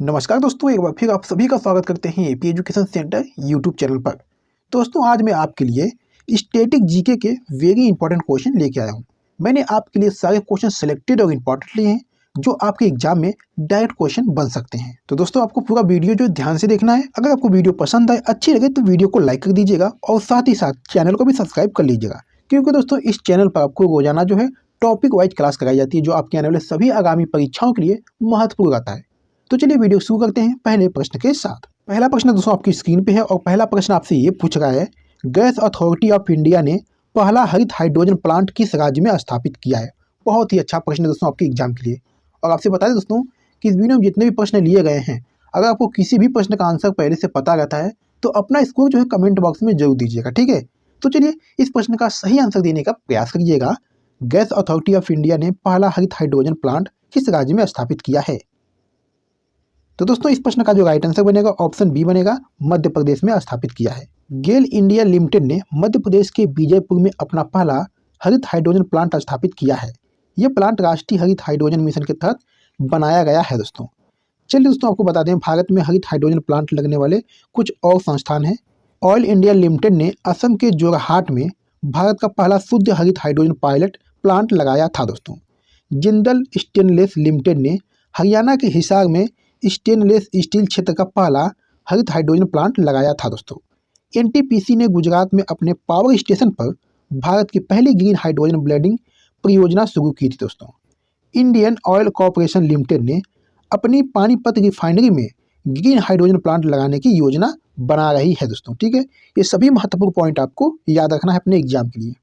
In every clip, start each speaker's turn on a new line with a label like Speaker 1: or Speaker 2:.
Speaker 1: नमस्कार दोस्तों, एक बार फिर आप सभी का स्वागत करते हैं AP education centre YouTube channel पर। दोस्तों, आज मैं आपके लिए स्टैटिक जीके के वेरी इंपॉर्टेंट क्वेश्चन लेके आया हूं। मैंने आपके लिए सारे क्वेश्चन सिलेक्टेड और इम्पॉर्टेंट लिए हैं जो आपके एग्जाम में डायरेक्ट क्वेश्चन बन सकते हैं। तो दोस्तों, आपको पूरा वीडियो जो ध्यान से देखना है। अगर आपको वीडियो पसंद आए, अच्छी लगे तो वीडियो को लाइक कर दीजिएगा और साथ ही साथ चैनल को भी सब्सक्राइब कर लीजिएगा, क्योंकि दोस्तों इस चैनल पर आपको रोजाना जो है टॉपिक वाइज क्लास कराई जाती है, जो आपके आने वाले सभी आगामी परीक्षाओं के लिए महत्वपूर्ण रहता है। तो चलिए वीडियो शुरू करते हैं पहले प्रश्न के साथ। पहला प्रश्न दोस्तों आपकी स्क्रीन पे है और पहला प्रश्न आपसे ये पूछ रहा है, गैस अथॉरिटी ऑफ इंडिया ने पहला हरित हाइड्रोजन प्लांट किस राज्य में स्थापित किया है। बहुत ही अच्छा प्रश्न है दोस्तों आपके एग्जाम के लिए। और आपसे बता दें दोस्तों कि इस वीडियो में जितने भी प्रश्न लिए गए हैं, अगर आपको किसी भी प्रश्न का आंसर पहले से पता रहता है तो अपना स्कोर जो है कमेंट बॉक्स में जरूर दीजिएगा, ठीक है। तो चलिए इस प्रश्न का सही आंसर देने का प्रयास करिएगा। गैस अथॉरिटी ऑफ इंडिया ने पहला हरित हाइड्रोजन प्लांट किस राज्य में स्थापित किया है। तो दोस्तों इस प्रश्न का जो राइट आंसर बनेगा ऑप्शन बी बनेगा, मध्य प्रदेश में स्थापित किया है। गेल इंडिया लिमिटेड ने मध्य प्रदेश के बीजयपुर में अपना पहला हरित हाइड्रोजन प्लांट स्थापित किया है। यह प्लांट राष्ट्रीय हरित हाइड्रोजन मिशन के तहत बनाया गया है दोस्तों। चलिए दोस्तों आपको बता दें, भारत में हरित हाइड्रोजन प्लांट लगने वाले कुछ और संस्थान हैं। ऑयल इंडिया लिमिटेड ने असम के जोरहाट में भारत का पहला शुद्ध हरित हाइड्रोजन पायलट प्लांट लगाया था दोस्तों। जिंदल स्टेनलेस लिमिटेड ने हरियाणा के हिसार में स्टेनलेस स्टील क्षेत्र का पहला हरित हाइड्रोजन प्लांट लगाया था दोस्तों। एनटीपीसी ने गुजरात में अपने पावर स्टेशन पर भारत की पहली ग्रीन हाइड्रोजन ब्लेंडिंग परियोजना शुरू की थी दोस्तों। इंडियन ऑयल कॉरपोरेशन लिमिटेड ने अपनी पानीपत रिफाइनरी में ग्रीन हाइड्रोजन प्लांट लगाने की योजना बना रही है दोस्तों, ठीक है। ये सभी महत्वपूर्ण पॉइंट आपको याद रखना है अपने एग्जाम के लिए।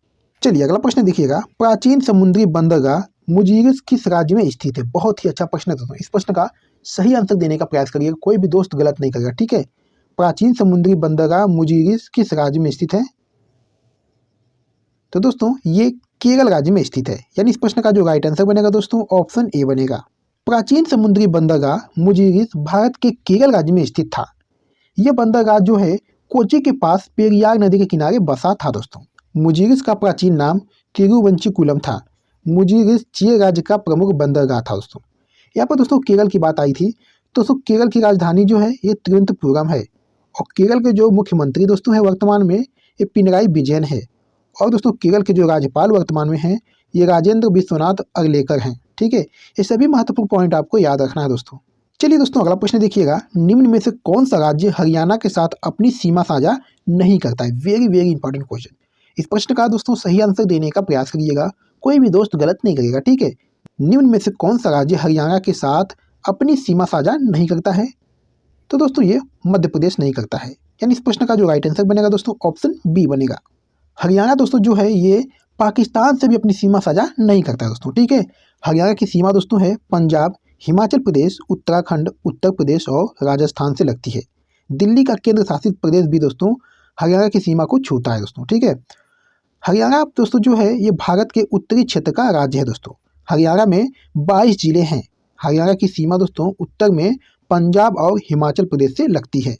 Speaker 1: चलिए अगला प्रश्न देखिएगा, प्राचीन समुद्री बंदरगाह मुजीरिस किस राज्य में स्थित है। बहुत ही अच्छा प्रश्न है दोस्तों। इस प्रश्न का सही आंसर देने का प्रयास करिएगा, कोई भी दोस्त गलत नहीं करेगा, ठीक है। प्राचीन समुद्री बंदरगाह मुजीरिस किस राज्य में स्थित है। तो दोस्तों ये केरल राज्य में स्थित है, यानी इस प्रश्न का जो राइट आंसर बनेगा दोस्तों ऑप्शन ए बनेगा। प्राचीन समुद्री बंदरगाह मुजीरिस भारत के केरल राज्य में स्थित था। यह बंदरगाह जो है कोच्चि के पास पेरियार नदी के किनारे बसा था दोस्तों। मुजीरिस का प्राचीन नाम तिरुवंशीकुलम था। मुजीरिस चीन राज्य का प्रमुख बंदरगाह था दोस्तों। यहाँ पर दोस्तों केरल की बात आई थी, तो दोस्तों केरल की राजधानी जो है ये तिरुवनंतपुरम है और केरल के जो मुख्यमंत्री दोस्तों हैं वर्तमान में ये पिनराई विजयन है। और दोस्तों केरल के जो राज्यपाल वर्तमान में हैं ये राजेंद्र विश्वनाथ अगलेकर हैं, ठीक है। ये सभी महत्वपूर्ण पॉइंट आपको याद रखना है दोस्तों। चलिए दोस्तों अगला प्रश्न देखिएगा, निम्न में से कौन सा राज्य हरियाणा के साथ अपनी सीमा साझा नहीं करता है। Very very important question. इस प्रश्न का दोस्तों सही आंसर देने का प्रयास करिएगा, कोई भी दोस्त गलत नहीं करेगा, ठीक है। निम्न में से कौन सा राज्य हरियाणा के साथ अपनी सीमा साझा नहीं करता है। तो दोस्तों ये मध्य प्रदेश नहीं करता है, यानी इस प्रश्न का जो राइट आंसर बनेगा दोस्तों ऑप्शन बी बनेगा। हरियाणा दोस्तों जो है ये पाकिस्तान से भी अपनी सीमा साझा नहीं करता है दोस्तों, ठीक है। हरियाणा की सीमा दोस्तों है पंजाब, हिमाचल प्रदेश, उत्तराखंड, उत्तर प्रदेश और राजस्थान से लगती है। दिल्ली का केंद्र शासित प्रदेश भी दोस्तों हरियाणा की सीमा को छूता है दोस्तों, ठीक है। हरियाणा दोस्तों जो है ये भारत के उत्तरी क्षेत्र का राज्य है दोस्तों। हरियाणा में 22 जिले हैं। हरियाणा की सीमा दोस्तों उत्तर में पंजाब और हिमाचल प्रदेश से लगती है।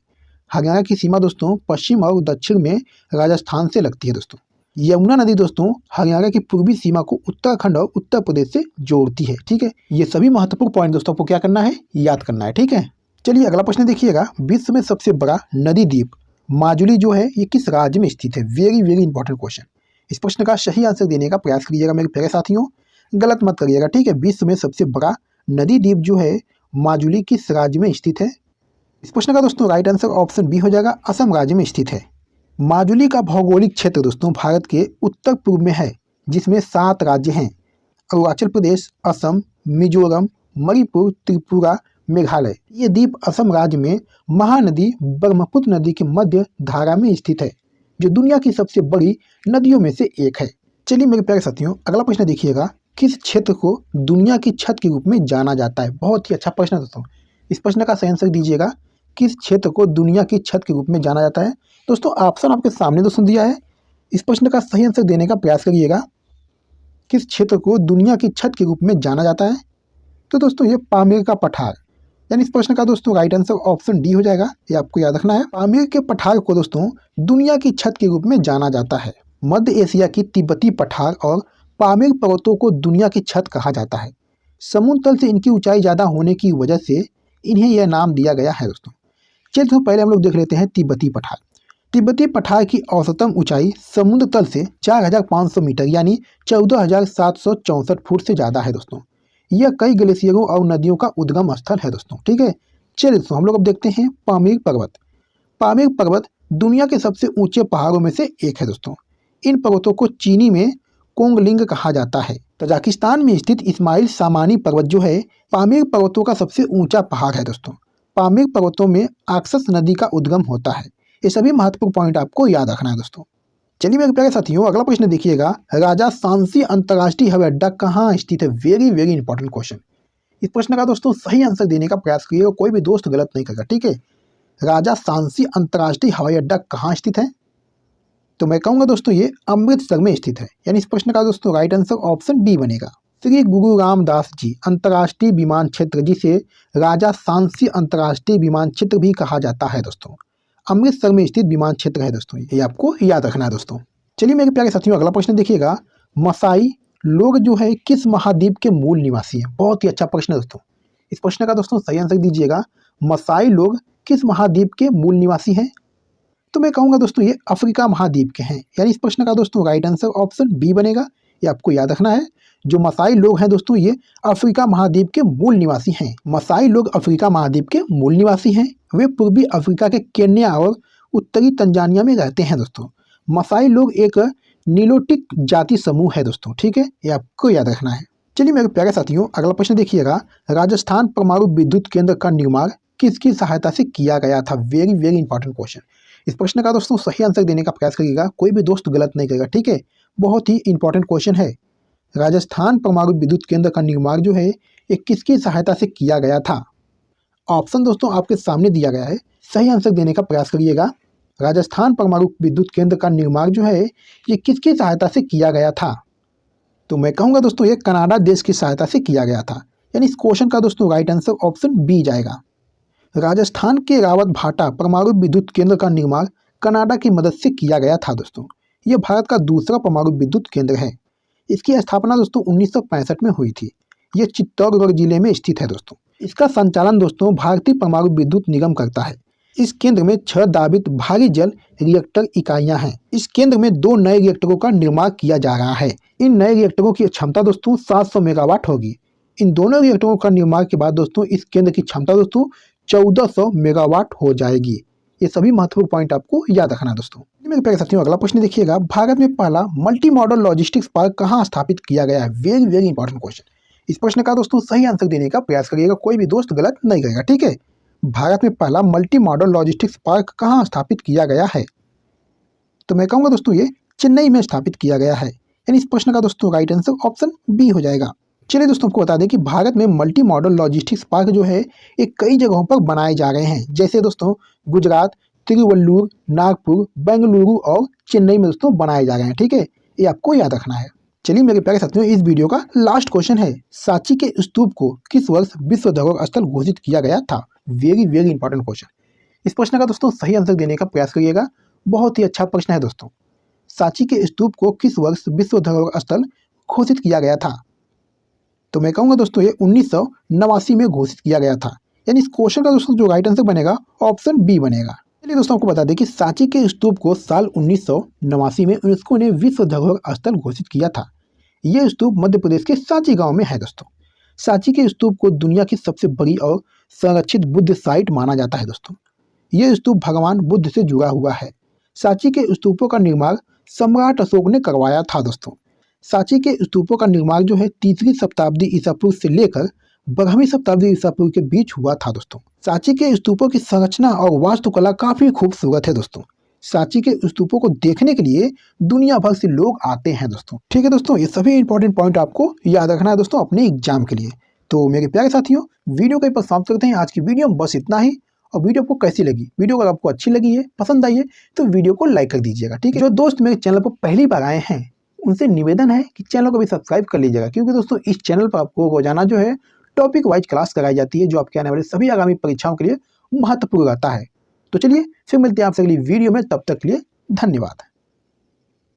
Speaker 1: हरियाणा की सीमा दोस्तों पश्चिम और दक्षिण में राजस्थान से लगती है दोस्तों। यमुना नदी दोस्तों हरियाणा की पूर्वी सीमा को उत्तराखंड और उत्तर प्रदेश से जोड़ती है, ठीक है। ये सभी महत्वपूर्ण पॉइंट दोस्तों आपको क्या करना है, याद करना है, ठीक है। चलिए अगला प्रश्न देखिएगा, विश्व में सबसे बड़ा नदी द्वीप माजुली जो है ये किस राज्य में स्थित है। Very very important question. इस प्रश्न का सही आंसर देने का प्रयास करिएगा मेरे प्यारे साथियों, गलत मत करिएगा, ठीक है। विश्व में सबसे बड़ा नदी द्वीप जो है माजुली किस राज्य में स्थित है। इस प्रश्न का दोस्तों राइट आंसर ऑप्शन बी हो जाएगा, असम राज्य में स्थित है। माजुली का भौगोलिक क्षेत्र दोस्तों भारत के उत्तर पूर्व में है, जिसमें 7 राज्य हैं, अरुणाचल प्रदेश, असम, मिजोरम, मणिपुर, त्रिपुरा, मेघालय। ये द्वीप असम राज्य में महानदी ब्रह्मपुत्र नदी के मध्य धारा में स्थित है, जो दुनिया की सबसे बड़ी नदियों में से एक है। चलिए मेरे प्यारे साथियों अगला प्रश्न देखिएगा, किस क्षेत्र को दुनिया की छत के रूप में जाना जाता है। बहुत ही अच्छा प्रश्न है दोस्तों। इस प्रश्न का सही आंसर दीजिएगा, किस क्षेत्र को दुनिया की छत के रूप में जाना जाता है। दोस्तों ऑप्शन आपके सामने दोस्तों दिया है, इस प्रश्न का सही आंसर देने का प्रयास करिएगा। किस क्षेत्र को दुनिया की छत के रूप में जाना जाता है। तो दोस्तों ये पामीर का पठार, यानी इस प्रश्न का दोस्तों राइट आंसर ऑप्शन डी हो जाएगा। ये आपको याद रखना है। पामीर के पठार को दोस्तों दुनिया की छत के रूप में जाना जाता है। मध्य एशिया की तिब्बती पठार और पामीर पर्वतों को दुनिया की छत कहा जाता है। समुद्र तल से इनकी ऊंचाई ज़्यादा होने की वजह से इन्हें यह नाम दिया गया है दोस्तों। चलिए दोस्तों पहले हम लोग देख लेते हैं तिब्बती पठार। तिब्बती पठार की औसतन ऊंचाई समुद्र तल से 4500 मीटर यानी 14764 फुट से ज़्यादा है दोस्तों। यह कई ग्लेशियरों और नदियों का उद्गम स्थल है दोस्तों। ठीक है, चलिए दोस्तों हम लोग अब देखते हैं पामीर पर्वत। पामीर पर्वत दुनिया के सबसे ऊंचे पहाड़ों में से एक है दोस्तों। इन पर्वतों को चीनी में कोंगलिंग कहा जाता है। तजाकिस्तान में स्थित इस्माइल सामानी पर्वत जो है पामीर पर्वतों का सबसे ऊंचा पहाड़ है दोस्तों। पामीर पर्वतों में आक्सस नदी का उद्गम होता है। ये सभी महत्वपूर्ण पॉइंट आपको याद रखना है दोस्तों। चलिए मेरे प्यारे साथियों अगला प्रश्न देखिएगा, राजा सांसी अंतर्राष्ट्रीय हवाई अड्डा कहाँ स्थित है? Very very important question. इस प्रश्न का दोस्तों सही आंसर देने का प्रयास करिएगा, कोई भी दोस्त गलत नहीं करेगा। ठीक है, राजा सांसी अंतर्राष्ट्रीय हवाई अड्डा कहाँ स्थित है? तो मैं कहूँगा दोस्तों ये अमृतसर में स्थित है। यानी इस प्रश्न का दोस्तों राइट आंसर ऑप्शन बी बनेगा। श्री गुरु रामदास जी अंतर्राष्ट्रीय विमान क्षेत्र, जिसे राजा सांसी अंतर्राष्ट्रीय विमान क्षेत्र भी कहा जाता है दोस्तों, अमृतसर में स्थित विमान क्षेत्र है दोस्तों। ये आपको याद रखना है दोस्तों। चलिए मेरे प्यारे साथियों अगला प्रश्न देखिएगा, मसाई लोग जो है किस महाद्वीप के मूल निवासी हैं? बहुत ही अच्छा प्रश्न है दोस्तों। इस प्रश्न का दोस्तों सही आंसर दीजिएगा, मसाई लोग किस महाद्वीप के मूल निवासी हैं? तो मैं कहूँगा दोस्तों ये अफ्रीका महाद्वीप के हैं। यानी इस प्रश्न का दोस्तों राइट आंसर ऑप्शन बी बनेगा। ये आपको याद रखना है, जो मसाई लोग हैं दोस्तों ये अफ्रीका महाद्वीप के मूल निवासी हैं। मसाई लोग अफ्रीका महाद्वीप के मूल निवासी हैं। वे पूर्वी अफ्रीका के केन्या और उत्तरी तंजानिया में रहते हैं दोस्तों। मसाई लोग एक नीलोटिक जाति समूह है दोस्तों। ठीक है, ये आपको याद रखना है। चलिए मेरे प्यारे साथियों अगला प्रश्न देखिएगा, राजस्थान परमाणु विद्युत केंद्र का निर्माण किसकी सहायता से किया गया था? Very very important question. इस प्रश्न का दोस्तों सही आंसर देने का प्रयास करिएगा, कोई भी दोस्त गलत नहीं करेगा। ठीक है, बहुत ही इंपॉर्टेंट क्वेश्चन है। राजस्थान परमाणु विद्युत केंद्र का निर्माण जो है ये किसकी सहायता से किया गया था? ऑप्शन दोस्तों आपके सामने दिया गया है, सही आंसर देने का प्रयास करिएगा। राजस्थान परमाणु विद्युत केंद्र का निर्माण जो है ये किसकी सहायता से किया गया था? तो मैं कहूँगा दोस्तों ये कनाडा देश की सहायता से किया गया था। यानी इस क्वेश्चन का दोस्तों राइट आंसर ऑप्शन बी जाएगा। राजस्थान के रावत भाटा परमाणु विद्युत केंद्र का निर्माण कनाडा की मदद से किया गया था दोस्तों। यह भारत का दूसरा परमाणु विद्युत केंद्र है। इसकी स्थापना दोस्तों 1965 में हुई थी। यह चित्तौड़गढ़ जिले में स्थित है दोस्तों। इसका संचालन दोस्तों भारतीय परमाणु विद्युत निगम करता है। इस केंद्र में 6 दाबित भारी जल रिएक्टर इकाइयां हैं। इस केंद्र में 2 नए रिएक्टरों का निर्माण किया जा रहा है। इन नए रिएक्टरों की क्षमता दोस्तों 700 मेगावाट होगी। इन दोनों रिएक्टरों का निर्माण के बाद दोस्तों इस केंद्र की क्षमता दोस्तों 1400 मेगावाट हो जाएगी। ये सभी महत्वपूर्ण पॉइंट आपको याद रखना है दोस्तों। मेरे प्यारे साथियों अगला प्रश्न देखिएगा, भारत में पहला मल्टी मॉडल लॉजिस्टिक्स पार्क कहाँ स्थापित किया गया है? Very very important question. इस प्रश्न का दोस्तों सही आंसर देने का प्रयास करिएगा, कोई भी दोस्त गलत नहीं करेगा। ठीक है, भारत में पहला मल्टी मॉडल लॉजिस्टिक्स पार्क कहाँ स्थापित किया गया है? तो मैं कहूँगा दोस्तों ये चेन्नई में स्थापित किया गया है। यानी इस प्रश्न का दोस्तों राइट आंसर ऑप्शन बी हो जाएगा। चलिए दोस्तों आपको बता दें कि भारत में मल्टी मॉडल लॉजिस्टिक्स पार्क जो है ये कई जगहों पर बनाए जा रहे हैं। जैसे दोस्तों गुजरात, तिरुवल्लुर, नागपुर, बेंगलुरु और चेन्नई में दोस्तों बनाए जा रहे हैं। ठीक है, ये आपको याद रखना है। चलिए मेरे प्यारे साथियों इस वीडियो का लास्ट क्वेश्चन है, सांची के स्तूप को किस वर्ष विश्व धरोहर स्थल घोषित किया गया था? Very very important question. इस प्रश्न का दोस्तों सही आंसर देने का प्रयास करिएगा, बहुत ही अच्छा प्रश्न है दोस्तों। सांची के स्तूप को किस वर्ष विश्व धरोहर स्थल घोषित किया गया था? तो मैं कहूँगा दोस्तों ये 1989 में घोषित किया गया था। यानी इस क्वेश्चन का दोस्तों जो राइट आंसर बनेगा ऑप्शन बी बनेगा। चलिए दोस्तों आपको बता दें कि सांची के स्तूप को साल 1989 में यूनेस्को ने विश्व धरोहर स्थल घोषित किया था। यह स्तूप मध्य प्रदेश के सांची गांव में है दोस्तों। सांची के स्तूप को दुनिया की सबसे बड़ी और संरक्षित बुद्ध साइट माना जाता है दोस्तों। यह स्तूप भगवान बुद्ध से जुड़ा हुआ है। सांची के स्तूपों का निर्माण सम्राट अशोक ने करवाया था दोस्तों। सांची के स्तूपों का निर्माण जो है 3वीं शताब्दी ईसा पूर्व से लेकर 12वीं शताब्दी ईसा पूर्व के बीच हुआ था दोस्तों। सांची के स्तूपों की संरचना और वास्तुकला काफी खूबसूरत है दोस्तों। सांची के स्तूपों को देखने के लिए दुनिया भर से लोग आते हैं दोस्तों। ठीक है दोस्तों, ये सभी इंपॉर्टेंट पॉइंट आपको याद रखना है दोस्तों अपने एग्जाम के लिए। तो मेरे प्यारे साथियों वीडियो के पर समाप्त करते हैं। आज की वीडियो में बस इतना ही। और वीडियो आपको कैसी लगी? वीडियो अगर आपको अच्छी लगी है, पसंद आई है तो वीडियो को लाइक कर दीजिएगा। ठीक है, जो दोस्त मेरे चैनल पर पहली बार आए हैं उनसे निवेदन है कि चैनल को भी सब्सक्राइब कर लीजिएगा, क्योंकि दोस्तों इस चैनल पर आपको रोजाना जो है टॉपिक वाइज क्लास कराई जाती है, जो आपके आने वाले सभी आगामी परीक्षाओं के लिए महत्वपूर्ण रहता है। तो चलिए फिर मिलते हैं आपसे अगली वीडियो में, तब तक के लिए धन्यवाद।